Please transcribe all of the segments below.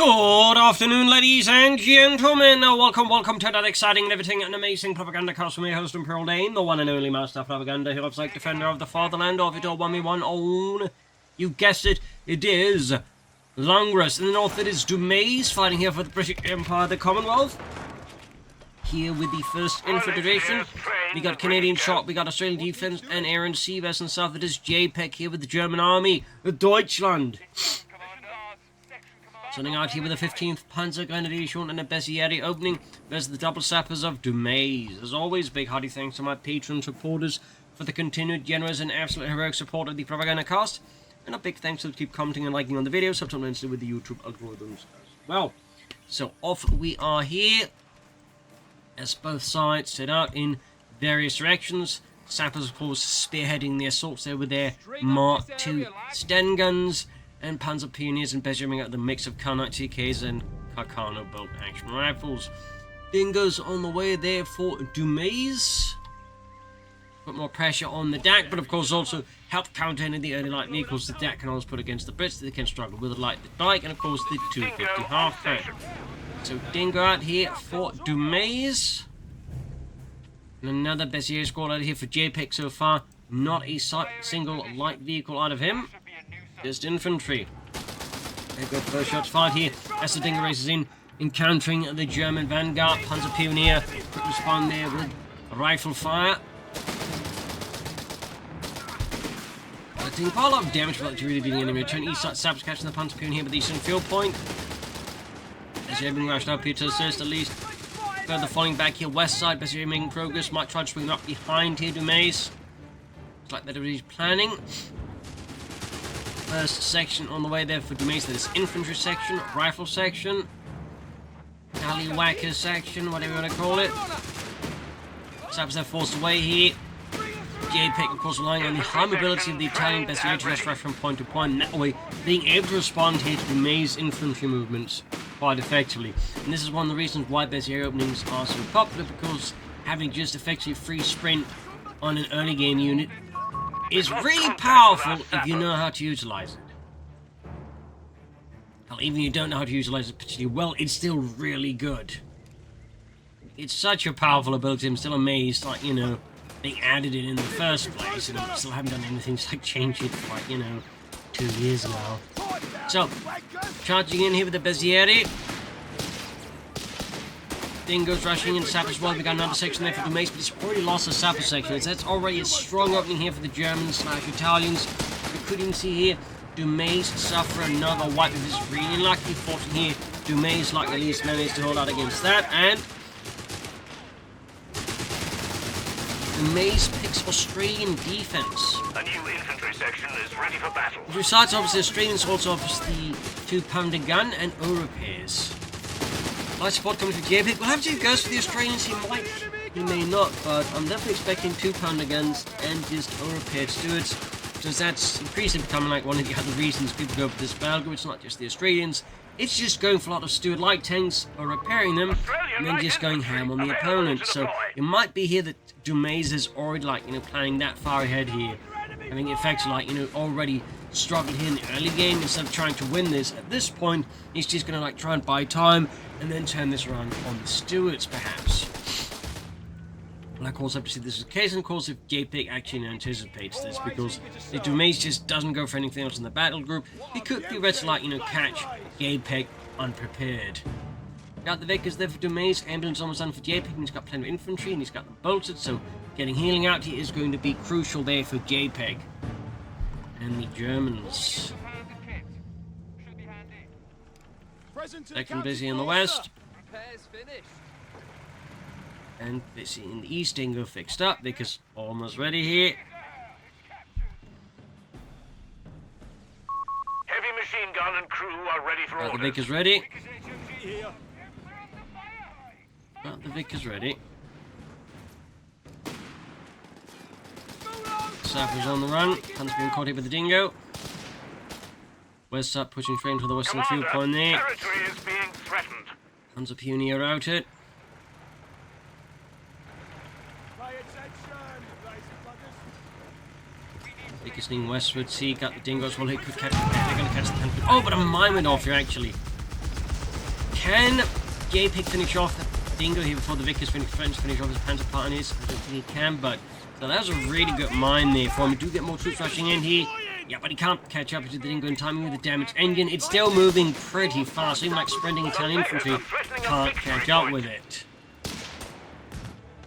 Good afternoon, ladies and gentlemen. Welcome to another exciting and everything and amazing Propagandacast from your host, Imperial Dane, the one and only master of propaganda, who loves like defender of the fatherland of it all, 1v1 own. You guessed it, it is Langres. In the north, it is Dumais, fighting here for the British Empire, the Commonwealth. Here with the 1st Infantry Division, we got Canadian Shock, we got Australian Defence and Air and Sea Base, and south it is Jpeg here with the German Army, Deutschland. Sending out here with the 15th Panzer Grenadier and a Bessieri opening versus the double sappers of Dumais. As always, big hearty thanks to my patron supporters for the continued generous and absolute heroic support of the Propagandacast. And a big thanks to them to keep commenting and liking on the videos, supplemented with the YouTube algorithms as well. So off we are here, as both sides set out in various directions. Sappers, of course, spearheading the assaults there with their Mark II Sten guns, and Panzer Pioneers and Benjamin at the mix of Carnot TKs and Carcano bolt action rifles. Dingoes on the way there for Dumais. Put more pressure on the DAK, but of course also help counter any of the early light vehicles the DAK can always put against the Brits. They can struggle with the light Dyke and of course the 250 half tank. So Dingo out here for Dumais. And another Bessier squad out here for Jpeg so far. Not a single light vehicle out of him. Just infantry. There go first shots fired here as the Dingo races in, encountering the German vanguard. Panzer Pioneer, quick respond there with a rifle fire. Doing quite a lot of damage without really doing any return. East side sappers catching the Panzer Pioneer with the eastern field point. As they've been rushed up here to assist at least. Further falling back here, west side, Bessier making progress. Might try to swing up behind here, Dumais. Looks like they're really planning. First section on the way there for Dumais, that is infantry section, rifle section, Tallywhacker section, whatever you want to call it. Sappers are forced away here. Jpeg, of course, relying on the high mobility of the Italian Bessier to just rush from point to point, and that way being able to respond here to Dumais' infantry movements quite effectively. And this is one of the reasons why Bessier openings are so popular, because having just effectively free sprint on an early game unit is really powerful if you know how to utilize it. Hell, even if you don't know how to utilize it particularly well, it's still really good. It's such a powerful ability. I'm still amazed, like, you know, they added it in the first place, and I still haven't done anything to, like, change it for, like, you know, 2 years now. So, charging in here with the Bessieri. Dingoes rushing in, sappers well. We got another section there for Dumais, but it's already lost a sapper section. That's already a strong opening here for the Germans/Italians. You could even see here, Dumais suffer another wipe. If it's really lucky, fortune here, Dumais like at least managed to hold out against that, and Dumais picks Australian defense. A new infantry section is ready for battle. Besides, obviously, Australians also offers the 2-pounder gun and O repairs. Light support coming from Jpeg. We'll have to see if it goes for the Australians. He might, he may not, but I'm definitely expecting 2-pounder guns and just O-repaired Stuarts, because that's increasingly becoming like one of the other reasons people go for this battle group. It's not just the Australians, it's just going for a lot of Stuart light tanks or repairing them, and then just going ham on the opponent. So it might be here that Dumais is already, like, you know, planning that far ahead here. I mean, effectively, like, you know, already struggled here in the early game. Instead of trying to win this, at this point, he's just going to, like, try and buy time and then turn this around on the Stuarts, perhaps. And of course, obviously, this is the case, and of course, if Jpeg actually anticipates this, because if Dumais just doesn't go for anything else in the battle group, he could be ready to, like, you know, catch Jpeg unprepared. Got the Vickers there for Dumais, ambulance almost done for Jpeg, and he's got plenty of infantry, and he's got them bolted, so getting healing out here is going to be crucial there for Jpeg. And the Germans. Second busy in the west. And busy in the east. Dingo fixed up because almost ready here. Heavy machine gun and crew are ready for orders. The Vic is ready. The Vic is ready. Sappers on the run. Hunt's being caught here with the Dingo. West up pushing straight into the western field point there. Territory is being threatened. Panzer Pioneer out it. Thickening westward. See, got the Dingoes. Well, he could catch. They're going to catch the tank. Oh, but a mine went off here actually. Can Jpeg finish off the Dingo here before the Vickers finish off his Panzer partners? I don't think he can, but so that was a really good mine there for him. We do get more troops rushing in here. Yeah, but he can't catch up to the Dingo in timing with the damaged engine. It's still moving pretty fast. Even like sprinting Italian infantry can't catch up with it.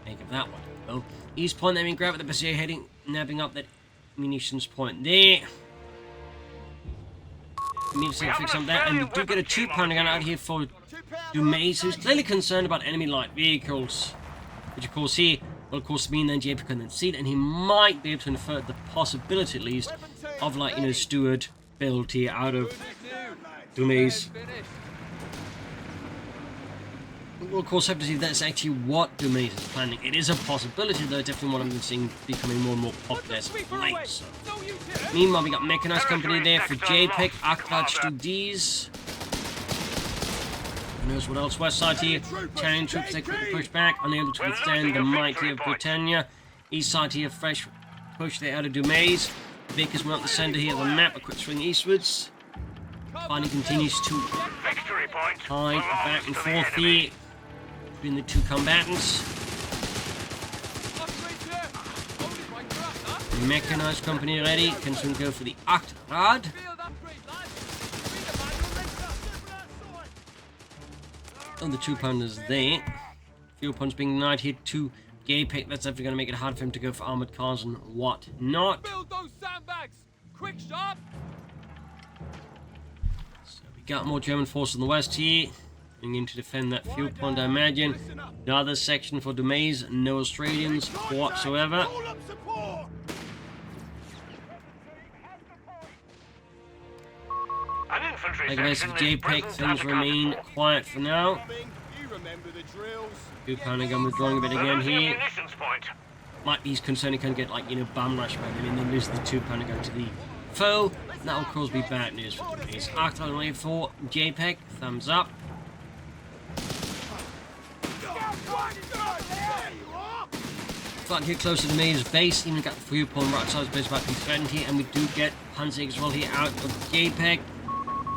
Think of that one. Well, East Point, they've been grabbed at the Bessier heading, nabbing up that munitions point there. We need to fix up that, and we do get a 2-pounder gun out here for Dumais, who's clearly concerned about enemy light vehicles. Which, of course, here will, of course, mean then Jpeg can then see it, and he might be able to infer the possibility, at least, of, like, you know, Stuart build here out of Dumais. We'll, of course, have to see if that's actually what Dumais is planning. It is a possibility, though, definitely what I'm seeing becoming more and more popular as of late. So. Meanwhile, we got Mechanized Company there for Jpeg, Akrat, Studis. Who knows what else? West side here, Italian troops, they quickly push back, unable to withstand the might of Britannia. East side here, fresh push there out of Dumais. Vickers went up the centre here of the map, a quick swing eastwards. Finally continues to hide back and forth here between the two combatants. Mechanized Company ready, can soon go for the Aktrad. And the 2-pounders there. Fuel punch being denied here to Jpeg. That's definitely going to make it hard for him to go for armoured cars and what not. Build those sandbags! Quick, sharp! So we got more German forces on the west here. Going in to defend that fuel point, I imagine. The other section for Dumais, no Australians whatsoever. Like I said, Jpeg, things remain quiet for now. 2-pounder gun withdrawing a bit again here. Might be concerned he can get, like, you know, bum rush by them and then lose the 2-pounder gun to the foe. That will cause me bad news for Dumais. Arctic way for Jpeg, thumbs up. But here close to the maze base, even got the fuel point right side base about to be threatened here, and we do get Panzer as well here out of Jpeg.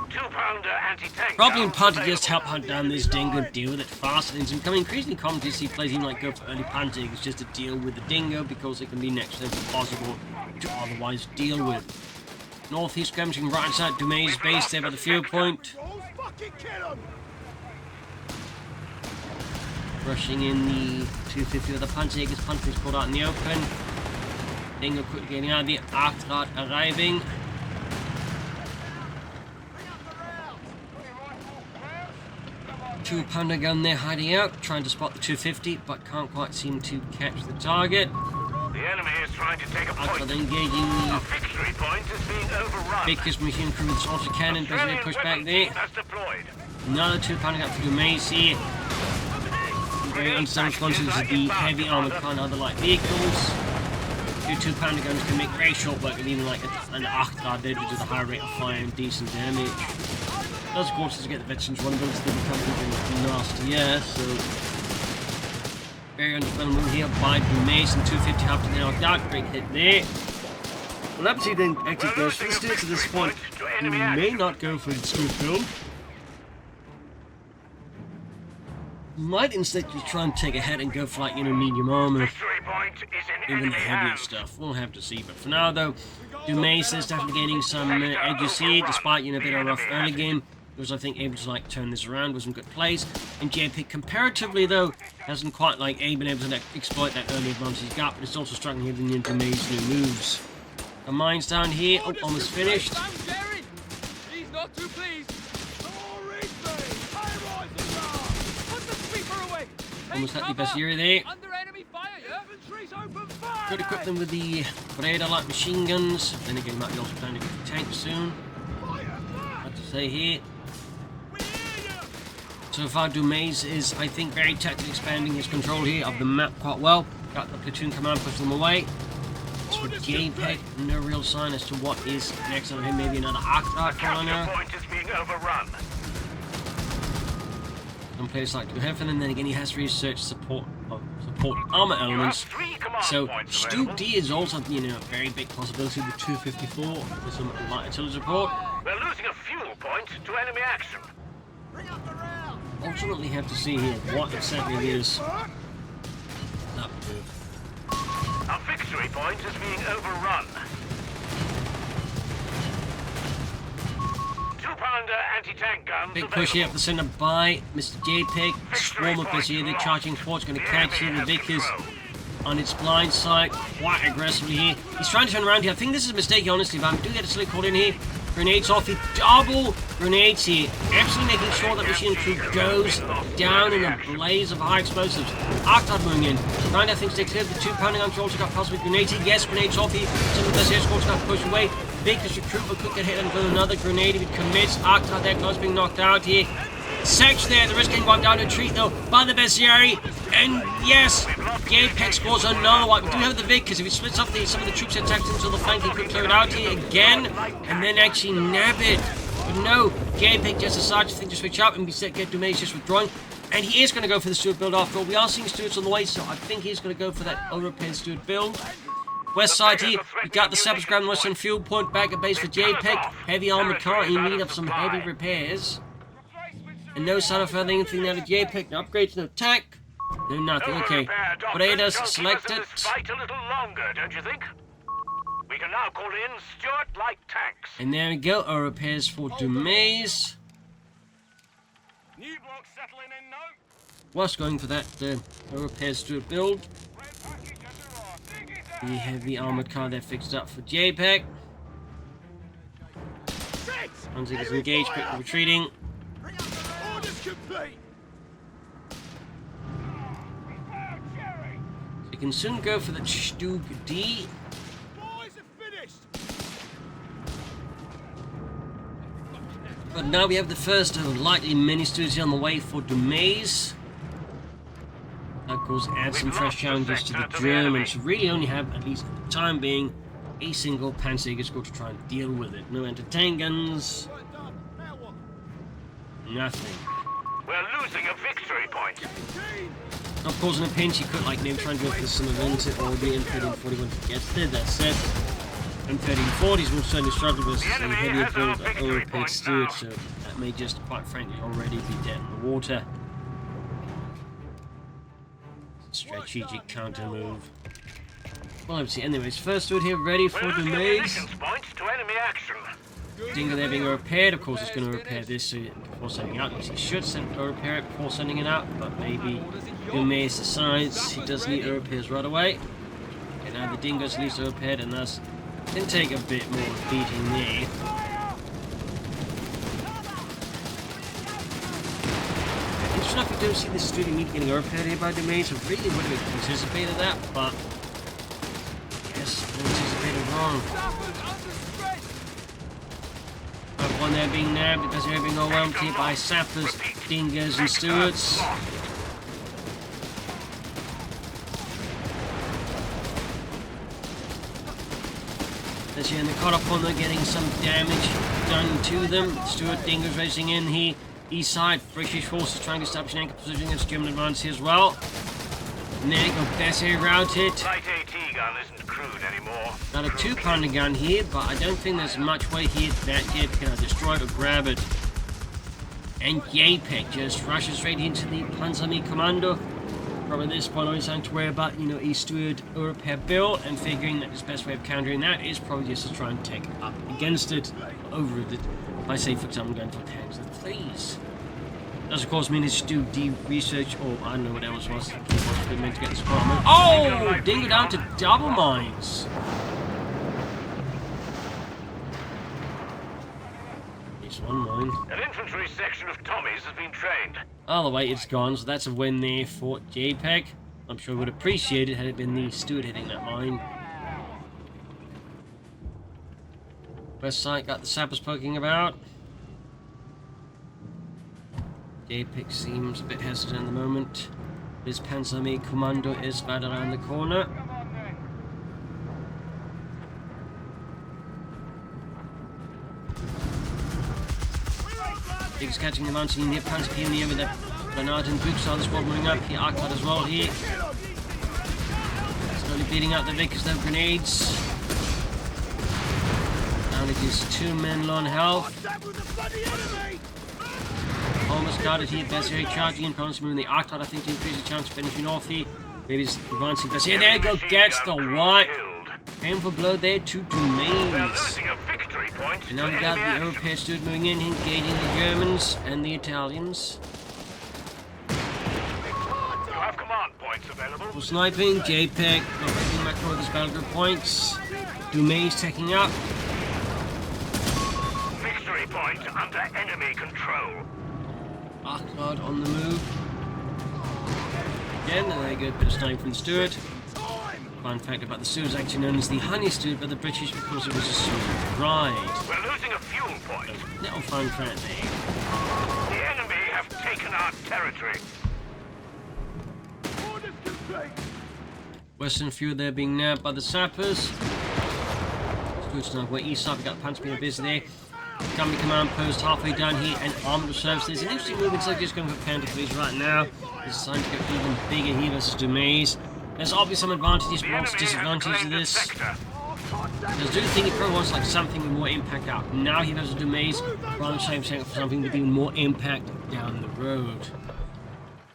2-pounder anti-tank. Probably in part to just help hunt down this Dingo, deal with it faster, and it's becoming increasingly common to see players even like go for early Panzers just to deal with the Dingo because it can be next to impossible to otherwise deal with. Northeast skirmishing right side Dumais base there by the fuel point. Rushing in the 250 with the Panzerjäger's punch was caught out in the open. Dingo quickly getting out of the Akrat arriving. Two-pounder gun there hiding out, trying to spot the 250, but can't quite seem to catch the target. The enemy is trying to take a point. Engaging the A victory point is being overrun. Vickers machine crew with also cannon, doesn't it push back there. Another 2-pounder gun for Dumais here. Very understanding responses to the heavy armoured car and other light vehicles. 2-pounder guns can make very short work of even like an Aktrad there due to the high rate of fire and decent damage. Does of course to get the veterans vulnerability to become even nastier, so very understandable here by Dumais and 250 after the knocked great hit there. Well, up to then actually goes for the Stuarts at this point. He may not go for the Stuart build. Might instead just try and take a head and go for, like, you know, medium armor. Even the heavier stuff. We'll have to see. But for now, though, Dumais is definitely gaining some edges here, despite, you know, a bit of a rough early game. He was, I think, able to, like, turn this around with some good plays. And Jpeg, comparatively, though, hasn't quite, like, been able to exploit that early advantage he's got, but it's also struggling here with the Dumais' new moves. The mine's down here. Oh, almost finished. He's not too pleased. Almost had the Bessier there. Under enemy fire, yeah? Infantry's open fire. Could equip them with the Breda light machine guns. Then again, might be also planning to get the tank soon. What to say here? So far, Dumais is, I think, very tactically expanding his control here of the map quite well. Got the platoon command, push them away. As for Jpeg, no real sign as to what is next on him. Maybe another Akrat colonel. Some players like to have, and then again he has research support armor elements. So Stu D is also, you know, a very big possibility with 254 with some light artillery support. We're losing a fuel point to enemy action. Bring up the rail. ultimately have to see here what exactly it is. Up to. Our victory point is being overrun. 2-pounder anti-tank guns Big push here up the centre by Mr. Jpeg. Swarm of this here, the charging force going to catch here. The Vic is on its blind side quite aggressively here. He's trying to turn around here. I think this is a mistake, honestly, but we do get a slip call in here. Grenades off, he double grenades here. Absolutely making sure that machine crew goes down in a blaze of high explosives. Arctard moving in. Trying to think stay clear. The 2-pounder guns also got possibly grenades here. Yes, grenades off here. Some of the best air squads got pushed away. Baker's recruitment could get hit and with another grenade if it commits. Arctard there close being knocked out here. Sex there, the risk getting wiped down. Retreat though by the Bessieri. And yes, Jpeg scores another one. We do have the Vic because if he splits up some of the troops attacked into the flank, he could clear it out here again and then actually nab it. But no, Jpeg just decides to think to switch up and get Dumais just withdrawing. And he is going to go for the Stuart build after all. We are seeing Stuarts on the way, so I think he's going to go for that overpaired Stuart build. West side here, we got the Sappers Grand Western Field Point back at base for Jpeg. Heavy armored car in need of some heavy repairs. And no sign of anything out of Jpeg. No upgrades, no attack. No nothing. Okay. Potatoes selected. Fight a little longer, don't you think? We can now call in Stuart light tanks. And there we go. Our repairs for Dumais. New block settling in now. Was going for that repairs to build. The heavy armored car there fixed up for Jpeg. Hunzik is engaged, quickly retreating. We can soon go for the Stug D. But now we have the first lightly mini Stugs on the way for Dumais. Of course, add some fresh challenges to the Germans. Really only have, at least at the time being, a single Panzer squad to try and deal with it. No anti-tank guns. Nothing. We're losing a victory point. Of course, in a pinch, you could like maybe try and go for some event or the M1341 to get there. That said, M1340s will certainly struggle with a heavier build at overpaid Stuart, so that may just, quite frankly, already be dead in the water. Strategic counter move. Well, let's see. Anyways, first Stuart here ready for Dumais. Dingo there being repaired. Of course, it's going to repair this before sending out. He should repair it before sending it out, but maybe Dumais decides he does need repairs right away. Okay, now the Dingo's needs to repaired, and thus can take a bit more beating there. Interesting enough, we don't see this Stuart immediately getting repaired here by Dumais. I really would have anticipated that, but yes, I anticipated wrong. One there being nabbed because they're being overwhelmed here by Sappers, Dingers and Stuarts. As you're in the caught up on, they're getting some damage done to them. Stuart Dingers racing in here. East side, British forces trying to establish an anchor position against German advance here as well. And there you go, Bessie routed. Light AT gun isn't crude anymore. Got a 2-pounder gun here, but I don't think there's much way here that Jpeg can destroy it or grab it. And Jpeg just rushes straight into the Panzerarmee Commando. Probably at this point only something to worry about, you know, a Stuart repair build, and figuring that his best way of countering that is probably just to try and take up against it, over it. If I say, for example, going for tanks, then please. Does of course mean it's to do deep research, or I don't know what else was. Meant to get the spot. Oh! Dingo down to double mines. At least one mine. An infantry section of Tommies has been trained. Oh, the way it's gone, so that's a win there for Jpeg. I'm sure would appreciate it had it been the Stuart hitting that mine. West side got the Sappers poking about. Jpeg seems a bit hesitant at the moment. His Panzerarmee Commando is right around the corner. Big's catching the mountain in here. Panzer PM here with the Bernard and Buxar, the squad moving up here. Arcad as well here. Slowly beating out the Vickers, no grenades. Down it is 2 men low on health. Almost got it here. Bessier charging in. Opponents moving the arc I think to increase the chance of finishing off here. Maybe it's advancing Bessier. There you go. Gets the wipe. Painful blow there to Dumais. And now we got the European student moving in, engaging the Germans and the Italians. For sniping, Jpeg not breaking back toward his battle group points. Dumais taking up. Victory point under enemy control. Arclard on the move. Again, there you go, bit of sniping from the Stuart. Fun fact about the Stuart is actually known as the Honey Stuart by the British because it was a smooth ride. We're losing a fuel point. Little fun fact there. The enemy have taken our territory. Western fuel there being nabbed by the sappers. Stuart's now where east side, we got Panzer being busy there. Company command post halfway down here and armed reserves. There's an interesting movement, so just going for Panther Police right now. It's starting to get even bigger here versus Dumais. There's obviously some advantages but also disadvantages to this. I do think he probably wants like something with more impact out now he versus Dumais, rather than saying for something with even more impact down the road.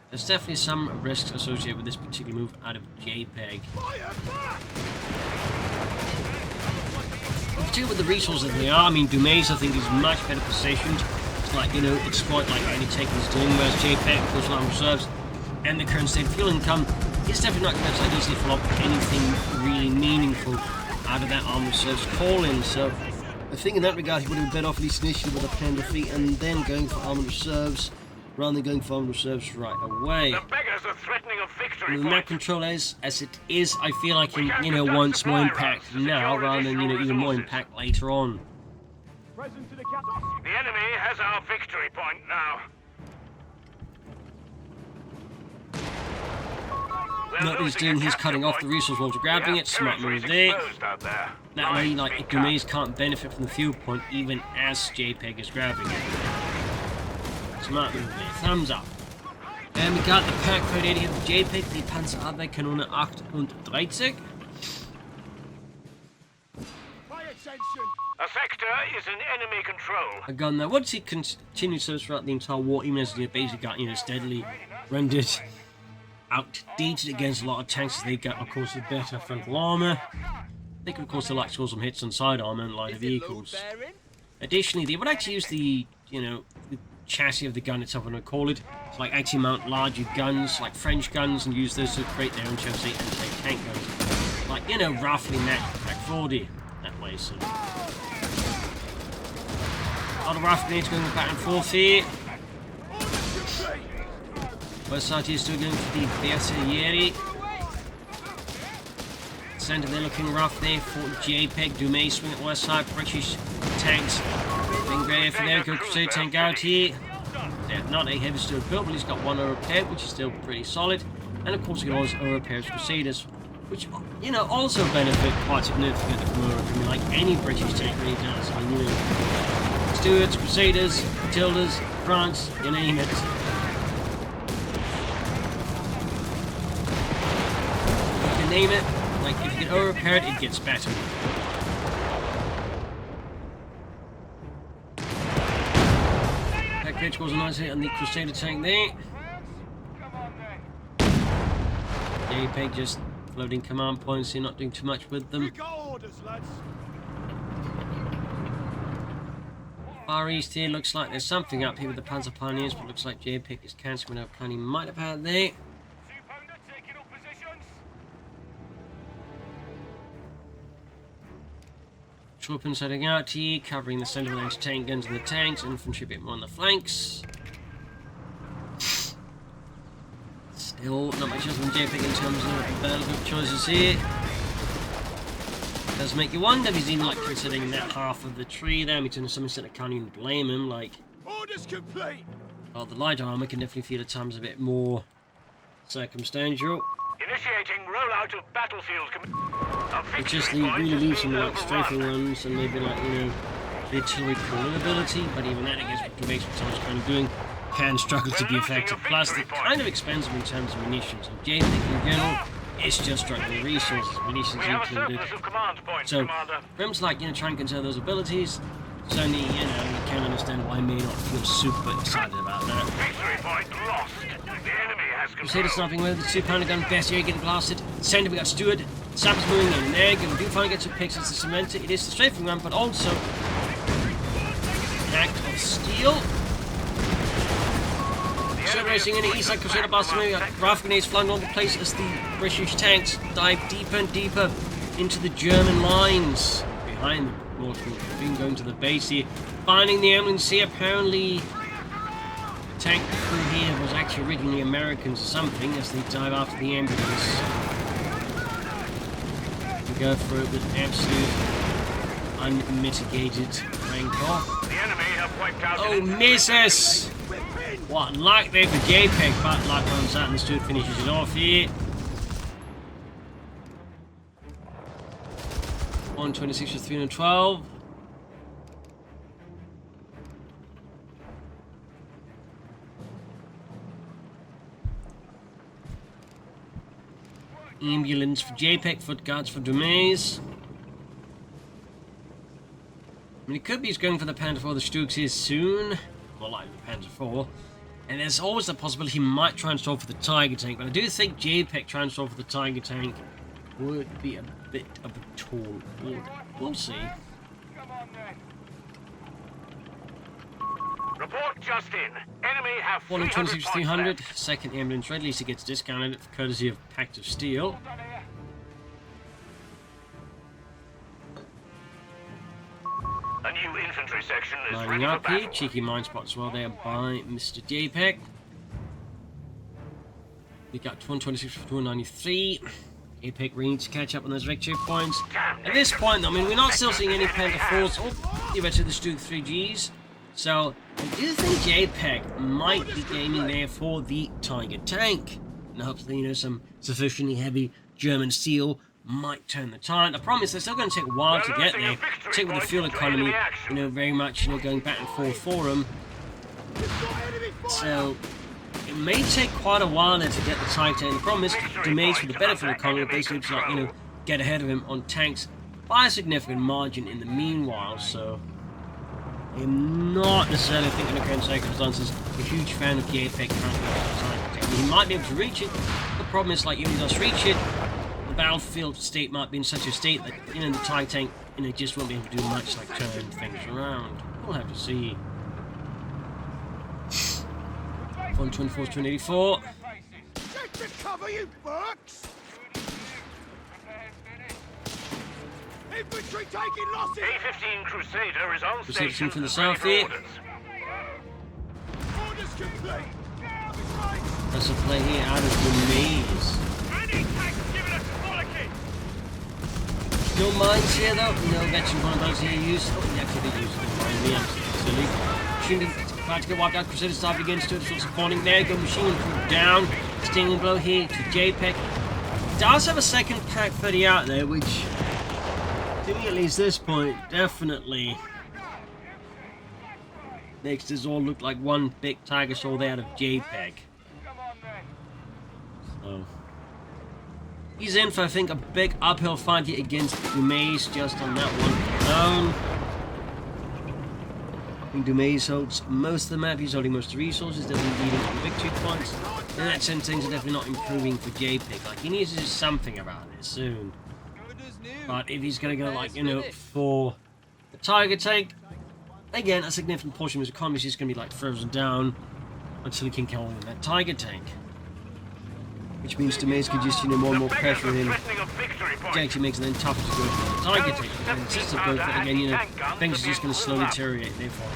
There's definitely some risks associated with this particular move out of Jpeg. Particularly with the resources that they are, I mean Dumais I think is much better positioned to like, you know, exploit like any taking is doing, whereas Jpeg, of course, long reserves and the current state of fuel income is definitely not going to like, easily follow up anything really meaningful out of that armed reserves call-in. So I think in that regard he would have been better off at least initially with a plan defeat and then going for armed reserves rather than going for armed reserves right away. The beggars are threatening a victory With the map control as it is, I feel like he, you know, wants more impact now rather than, you know, even more impact later on. The enemy has our victory point now. What he's doing, he's cutting off the resource while grabbing it. Smart move there. That way, like, Dumais can't benefit from the fuel point even as Jpeg is grabbing it. Smart move there. Thumbs up. And we got the Pack 380 of Jpeg, the Panzerabwehrkanone 8 und 30. A sector is in enemy control. A gun there. Once he continued service throughout the entire war, even as he basically got, you know, steadily rendered outdated against a lot of tanks, they got, of course, the better frontal armor. They could, of course, like score some hits on side armor and lighter vehicles. Additionally, they would actually use the, you know, the chassis of the gun itself, when I call it, to like actually mount larger guns, like French guns, and use those to create their own chassis and take tank guns. Like, you know, roughly Mac 40 that way. So, a lot of rifle grenades going back and forth here. West side is still going for the Bersaglieri. Centre they're looking rough there for Jpeg. Dumais swing at west side. British tanks being great for there. Go Crusade tank out here. They're not a heavy steel build, but he's got one repair, which is still pretty solid. And of course, he can always repair Crusaders, which, you know, also benefit quite significantly from I mean, like any British tank really does. I mean, you know, Stuarts, Crusaders, Matildas, France, you name it. Name it, like if you can over-repair it, it gets better. That crit was a nice hit on the Crusader tank there. Jpeg just floating command points here, not doing too much with them. Far east here looks like there's something up here with the Panzer Pioneers, but looks like Jpeg is cancelling out plan he might have had there. Troopers heading out here, covering the centre of the anti-tank guns and the tanks, infantry a bit more on the flanks. Still not much else from Jpeg in terms of battle group choices here. Does make you wonder if he's even like considering that half of the tree there. I mean, to some extent I can't even blame him, like... Orders complete! Well, the light armour can definitely feel at times a bit more circumstantial. Initiating rollout of battlefield. It just really leaves some like strafing runs and maybe like, you know, the artillery calling ability, but even that, I guess, what Dumais was kind of doing, can struggle to be effective. Plus, they're kind of expensive in terms of munitions. And Jpeg in general is just struggling resources, munitions included. So, for him to like, you know, try and conserve those abilities, certainly, you know, you can understand why I may not feel super excited about about that. Victory point lost. The enemy has Crusader control. sniping with the 2-pounder gun, Bessier getting blasted. Center, we got Stewart. Sappers moving in and egg, and we do finally get some picks as the cementer. It is the strafing run, but also an act of steel. Stewart racing in the east side, Crusader blasting. We got rifle grenades flying all over the place as the British tanks dive deeper and deeper into the German lines. Behind them, Northwood been going to the base here, finding the ambulance here. Apparently, the tank crew here was actually originally Americans or something as they dive after the ambulance. We go through it with absolute unmitigated rancor. The enemy have wiped out. Oh, misses! What luck there for Jpeg, but luck runs out and the Stewart finishes it off here. 126 to 312. Ambulance for Jpeg, foot guards for Dumais. I mean, it could be he's going for the Panther 4, the Stooks here soon. More likely the Panther 4. And there's always the possibility he might try and stall for the Tiger tank, but I do think Jpeg trying to stall for the Tiger tank would be a bit of a tall order. We'll see. Report just in. Enemy have 126 300 300. points Second ambulance red. At least it gets discounted courtesy of Pact of Steel. left. A new infantry section is Lining ready for up here. battle. Cheeky mine spot as well there by Mr. Jpeg. We got 126 for 293. Jpeg really needs to catch up on those victory points. At this point, I mean, we're not still seeing any Panther 4s or the rest of the Stoke 3Gs. So, I do think Jpeg might be gaming there for the Tiger tank. And hopefully, you know, some sufficiently heavy German steel might turn the tide. I promise they're still going to take a while to get there. Take with the fuel economy, you know, very much, you know, going back and forth for them. So, it may take quite a while there to get the Tiger tank. The problem is, Dumais with the better fuel economy basically to, like, you know, get ahead of him on tanks by a significant margin in the meanwhile. So, I'm not necessarily thinking of current circumstances a huge fan of Jpeg currently. He might be able to reach it. The problem is, like, if he does reach it, the battlefield state might be in such a state that, you know, the Tiger tank, you know, just won't be able to do much like turn things around. We'll have to see. 124 to 184. Get to cover, you bucks! Infantry taking losses! A-15 Crusader is on Crusader station from the ready south for here. orders. Orders complete! That's a play here out of Dumais. Any tanks giving us quality! No mines here though. No veteran one of those here used. Oh, yeah, could be used. Yeah, silly. Shooting, about to get wiped out. Crusader start against it. Still supporting there. Go machine gun down. Stinging blow here to Jpeg. Does have a second Pack 30 out there, which, to me at least this point, definitely makes this all look like one big tiger sword out of Jpeg. So he's in for, I think, a big uphill fight here against Dumais just on that one alone. I think Dumais holds most of the map, he's holding most of the resources, definitely leading on victory points. In that sense, things are definitely not improving for Jpeg. Like, he needs to do something about it soon. But if he's going to go, like, you know, for the Tiger tank, again, a significant portion of his economy is just going to be, like, frozen down until he can kill him in that Tiger tank. Which means Dumais can just, you know, more and more pressure him. Which actually makes it then tougher to go for the Tiger tank. And insists of both, but again, you know, things are just going to slowly deteriorate therefore.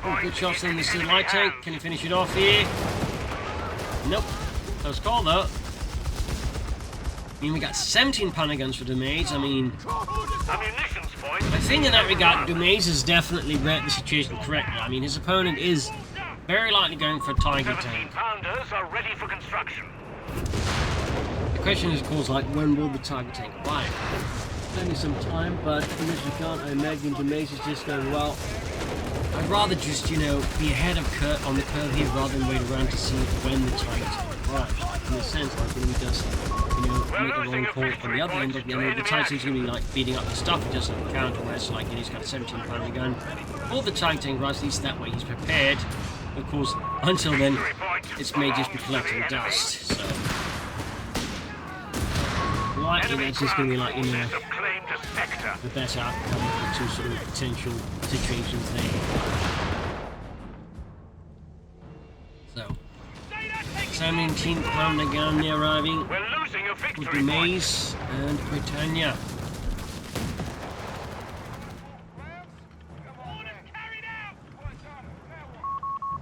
Oh, good shots in the Steel Light tank. Can he finish it off here? Nope. Close call though. I mean, we got 17 pounder guns for Dumais. I mean, I think in that regard, Dumais has definitely read the situation correctly. I mean, his opponent is very likely going for a Tiger tank. Pounders are ready for construction. The question is, of course, like, when will the Tiger tank arrive? Only some time, but in this regard, I imagine Dumais is just going, well, I'd rather just, you know, be ahead of on the curve here rather than wait around to see when the Tiger tank arrives. In a sense, like, when he does make a wrong call on the other end of the Titan's going to be like beating up the stuff just like a counter, whereas like he's got a 17-pounder gun. All the Titan, right, at least that way he's prepared. Of course, until then, it may just be collecting dust, so... Likely that's just going to be like, the better outcome of the two sort of potential situations there. So, 17-pounder gun there arriving with Dumais and Britannia.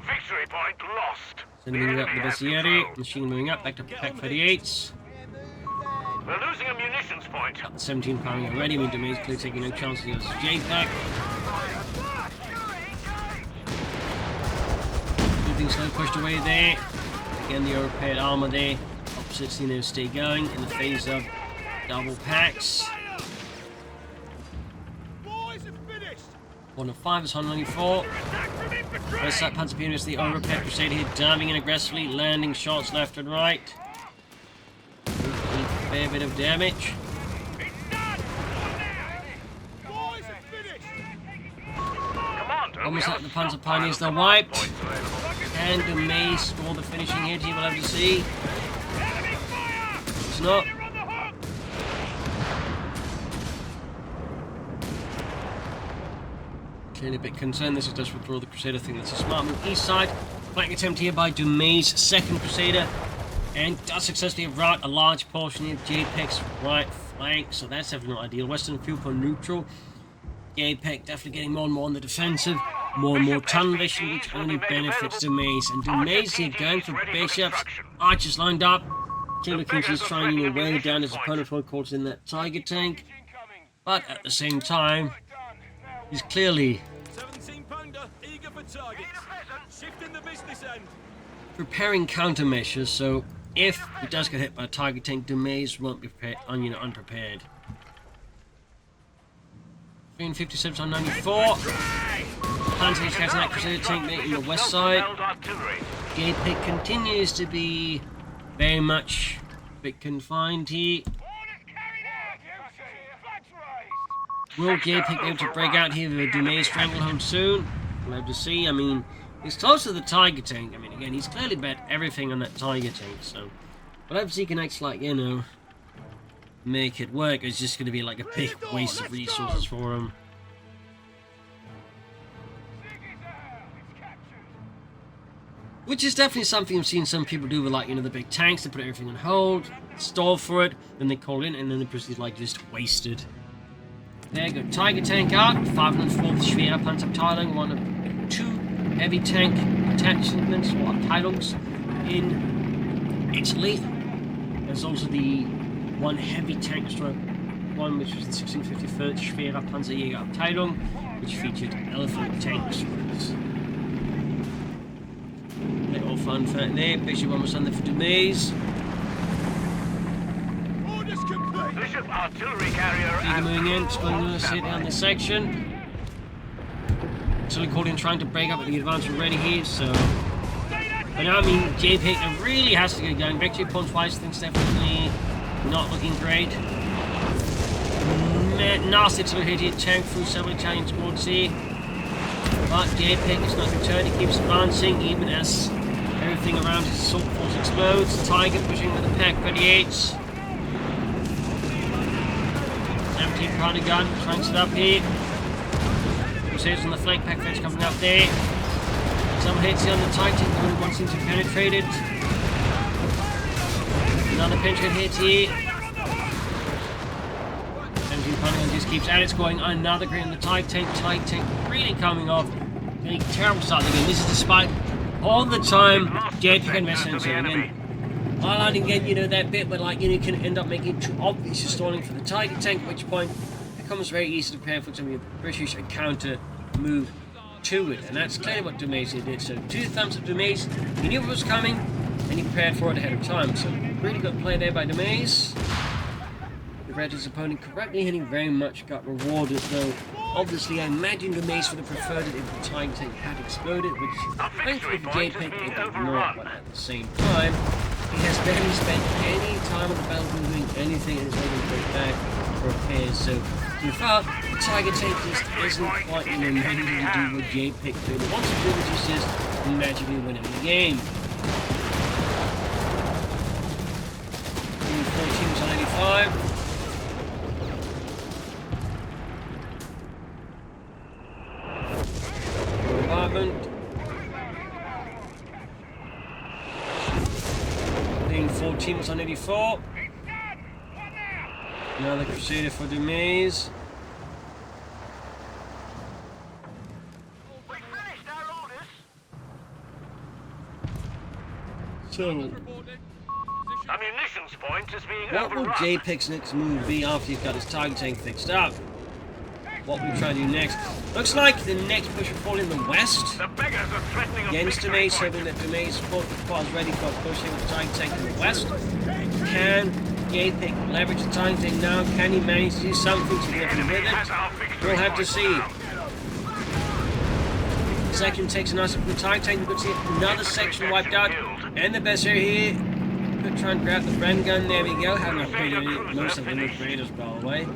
Victory point lost. Sending up the Bessieri, machine moving up back to Pack 38s. We're losing a munitions point. Got the 17-pounder already, with Dumais clearly taking no chances against Jpeg. Everything slowly pushed away there. Again, the repaired armor there. Opposites, stay going in the phase of double packs. 1 of 5 is 194. First up, Panzer Pianist, the unrepaired Crusader here, diving in aggressively, landing shots left and right. A fair bit of damage. Almost like the Panzer Pioneers, they're wiped. And Dumais score the finishing hit here, we'll have to see. It's not. Clearly a bit concerned, this is just withdraw the Crusader. I think that's a smart move. East side, flank attempt here by Dumais' second Crusader. And does successfully rout a large portion of Jpeg's right flank, so that's definitely not ideal. Western field for neutral. Jpeg definitely getting more and more on the defensive. More and more tunnel vision, which only benefits Dumais. And Dumais here going for bishops. Archers lined up. Killer King is trying to wear down his opponent for caught in that Tiger tank. But at the same time, he's clearly preparing countermeasures, so if he does get hit by a Tiger tank, Dumais won't be unprepared. 357 on 94. Panzer is catching that Crusader tank mate in the west side. Jpeg continues to be very much a bit confined here. Will Jpeg be able to break out here with a Dumais stranglehold soon? We'll have to see. I mean, he's close to the Tiger tank. I mean, again, he's clearly bet everything on that Tiger tank, so we'll have to see he can actually, make it work. It's just going to be like a big waste of resources for him. Which is definitely something I've seen some people do with, the big tanks. They put everything on hold, stall for it, then they call in, and then they proceed, just wasted. There you go, Tiger tank out, 504th Schwere Panzerabteilung, one of 2 heavy tank attachments, or Abteilungs, in Italy. There's also the 1 heavy tank destroyer, one which was the 1651st Schwere Panzerjägerabteilung, which featured elephant tank destroyers. Little fun fact there, Bishop almost on there for Dumais. Bishop artillery carrier Moving in, exploding the city down this section. Actually called in trying to break up at the advance already here, so... But now, Jpeg really has to get going. Victory points wise, things definitely not looking great. Nasty to hit here, tank through several Italian squads here. But Jpeg is not returned, he keeps advancing, even as everything around his assault force explodes. Tiger pushing with the Pack 38s. 17-pounder gun, cranks it up here. Crusaders on the flank, Pack 38s coming up there. Some hits here on the Titan, only one seems to have penetrated. Another penetrate hit here. 17-pounder gun just keeps at it, scoring another great on the Titan. Titan really coming off. A terrible start of the game. This is despite all the time Jpeg invested into it. Again, highlighting again, that bit where you can end up making it too obvious you're stalling for the Tiger tank, at which point it becomes very easy to prepare for some of your British counter move to it. And that's clearly what Dumais did. So 2 thumbs up Dumais. He knew what was coming and he prepared for it ahead of time. So really good play there by Dumais. He read his opponent correctly and he very much got rewarded, though obviously I imagine Dumais would have preferred it if the Tiger tank had exploded, which thankfully for Jpeg it did not, but at the same time He has barely spent any time on the battlefield doing anything and is able to go back for repairs. So, in fact, the Tiger tank just isn't quite in a mood to do what Jpeg did. It wants to do it just magically winning the game. 14 to 85. Bombardment. 14 on 84. Another Crusader for Dumais. So, A munitions point is being what will overrun. Jpeg's next move be after he's got his target tank fixed up? What will we try to do next? Looks like the next push will fall in the west. The beggars are threatening Against victory Dumais, point. hoping that Dumais support was ready for pushing the target tank in the west. Can Jpeg leverage the target tank now? Can he manage to do something significant with Has it? our victory We'll have to point see. now. Second takes a nice look at the target tank. We could see another section wiped out. And the best here. Could try and grab the friend gun. There we go. Haven't upgraded most of them with graders, by the way.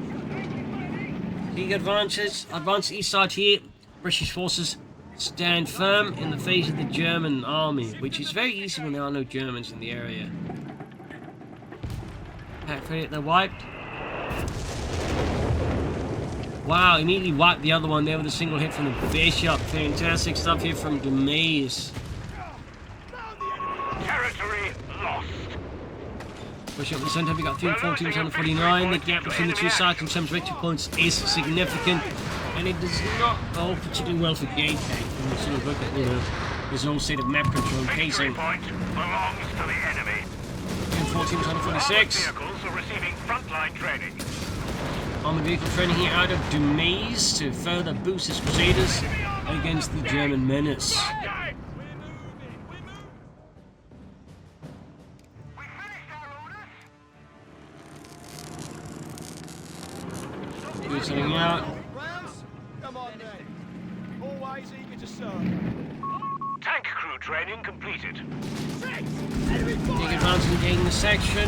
Big advances east side here. British forces stand firm in the face of the German army, which is very easy when there are no Germans in the area. They're wiped. Wow, immediately wiped the other one there with a single hit from the Bishop. Fantastic stuff here from Dumais. Territory lost. Push up the centre, we got 314, 149. The gap between the two sides in terms of victory points is significant, and it does not go particularly well for Jpeg. When you sort of look at, you know, his whole state of map control Victory casing. point belongs to the enemy. 314, Armored 146. vehicles are receiving frontline training. Armored vehicle training here out of Dumais to further boost his Crusaders against the German menace. Do something out. Rounds? Come on then. Always eager to serve. Tank crew training completed. Six! Enemy Take fire! advantage of gaining the section.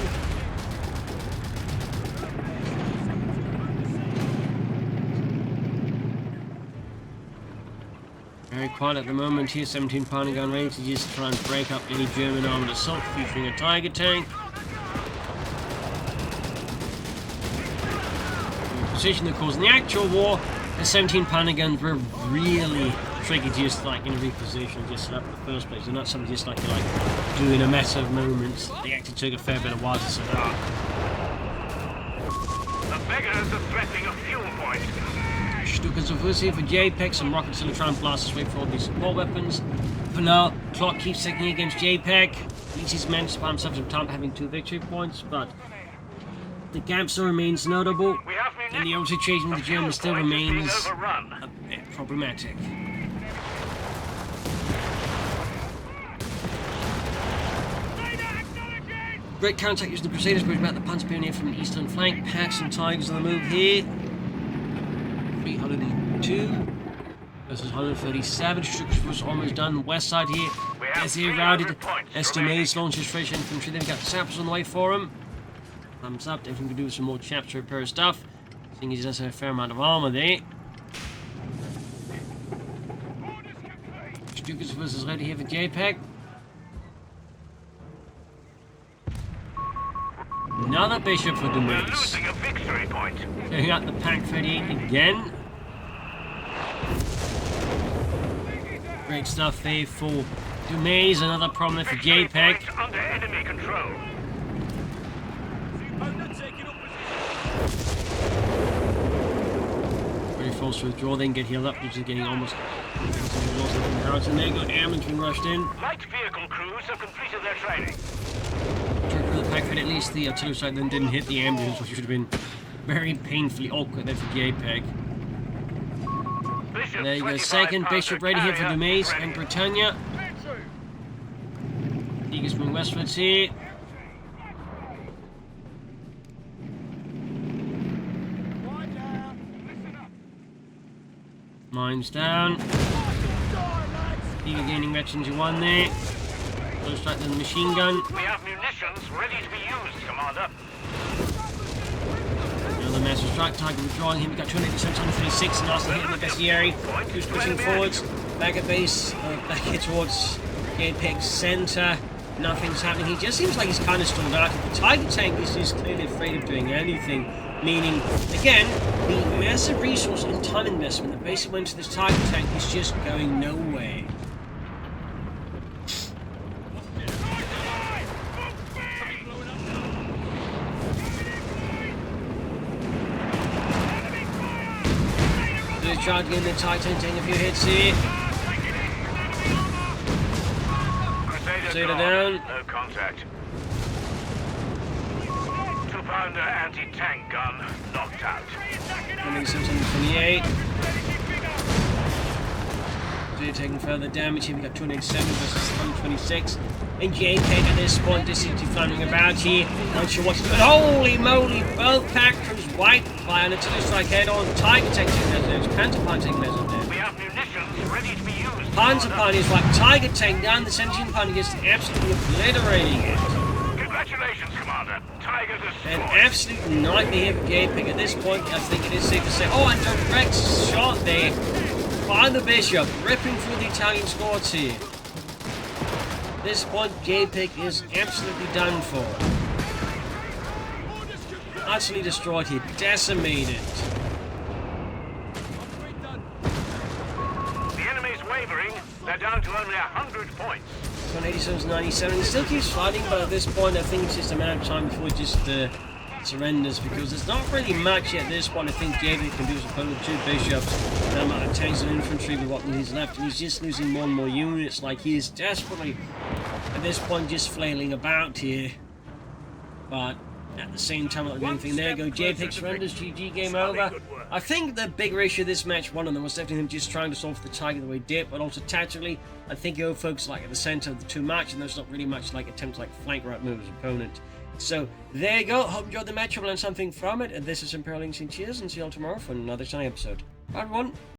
Very quiet at the moment here, 17 pounding gun ready to just try and break up any German armored assault featuring a Tiger tank. Position, of course, in the actual war, the 17 pounding guns were really tricky to just like in a reposition, just set up in the first place. They're not something just like you like do in a matter of moments. They actually took a fair bit of while to set up. The beggars are threatening a fuel point. Stukas of here for Jpeg, some rockets to try and blast his way for all these support weapons. For now, clock keeps ticking against Jpeg. At least he's managed to buy himself some time having 2 victory points, but the gap still remains notable, We have and the old situation with the Germans still remains overrun. a bit problematic. Great contact using the Crusaders, bridge back the Panzer Pioneer from the eastern flank. Packs and Tigers on the move here. 302 versus 137. Structure was almost done. West side here. As he routed, as Dumais launches fresh infantry. They've got sappers on the way for him. Thumbs up. Definitely can do some more chaps to repair stuff. Seeing he does have a fair amount of armor there. Stukas versus ready here for Jpeg. Another Bishop for We're Dumais. losing a victory point. Clearing out the Pack 38 again. Great stuff there for Dumais. Another problem for Victory Jpeg. point under enemy control. Very forced to withdraw, then get healed up, which is getting almost exhausted from the house. And there you go, airmen being rushed in. Light vehicle crews have completed their training. For the Pack 38, at least the artillery side then didn't hit the ambulance, which would have been very painfully awkward there for Jpeg. Bishop And there you go, 25 second Bishop ready here for carrier Dumais ready. and Britannia. Eagles moving westwards here. Mines down. Eagle gaining veterans, you won there. Close strike than the machine gun. We have munitions ready to be used, Commander. Another massive strike, Tiger withdrawing him. We got 287, 136, and Arsenal hitting the bestiary. Who's pushing forwards. Back at base, back here towards Jpeg's center. Nothing's happening. He just seems like he's kind of stalled out. The Tiger tank is just clearly afraid of doing anything. Meaning, again, the massive resource and time investment that basically went to this Tiger tank is just going nowhere. Trying to get in the Titan, taking a few hits here. Crusader down. No contact. 2-pounder anti-tank gun knocked out. Running 728. Crusader taking further damage here. We got 287 versus 126. And Jpeg at this point just seems to be floundering about here. Not sure what to do. Holy moly! Both factories wiped by an artillery strike head on. Tiger tank taking measures. Panzer taking measures there. We have munitions ready to be used. Panzer is like Tiger tank down. The 17 pounder gets absolutely obliterating it. Congratulations, Commander. Tiger destroyed. An absolute nightmare here for Jpeg at this point. I think it is safe to say. Oh, and direct shot there by the Bishop, ripping through the Italian squads here. At this point, Jpeg is absolutely done for. Utterly destroyed here, decimated. The enemy's wavering. They're down to only 100 points. 187 97. He still keeps fighting, but at this point, I think it's just a matter of time before he just surrenders, because there's not really much at this point. I think Jpeg can do his opponent with 2 bishops, and a amount of tanks and infantry with what he's left, and he's just losing more and more units. Like, he is desperately, at this point, just flailing about here. But at the same time, not doing anything. There you go. Jpeg surrenders. GG, game over. I think the bigger issue of this match, one of them, was definitely him just trying to solve the Tiger the way he did, but also tactically, I think he'll focus like at the center of the 2 match, and there's not really much like attempts like flank right move his opponent. So there you go. Hope you enjoyed the match. Hope you learned something from it. And this is Imperial Links, and cheers, and see you all tomorrow for another exciting episode. Bye everyone.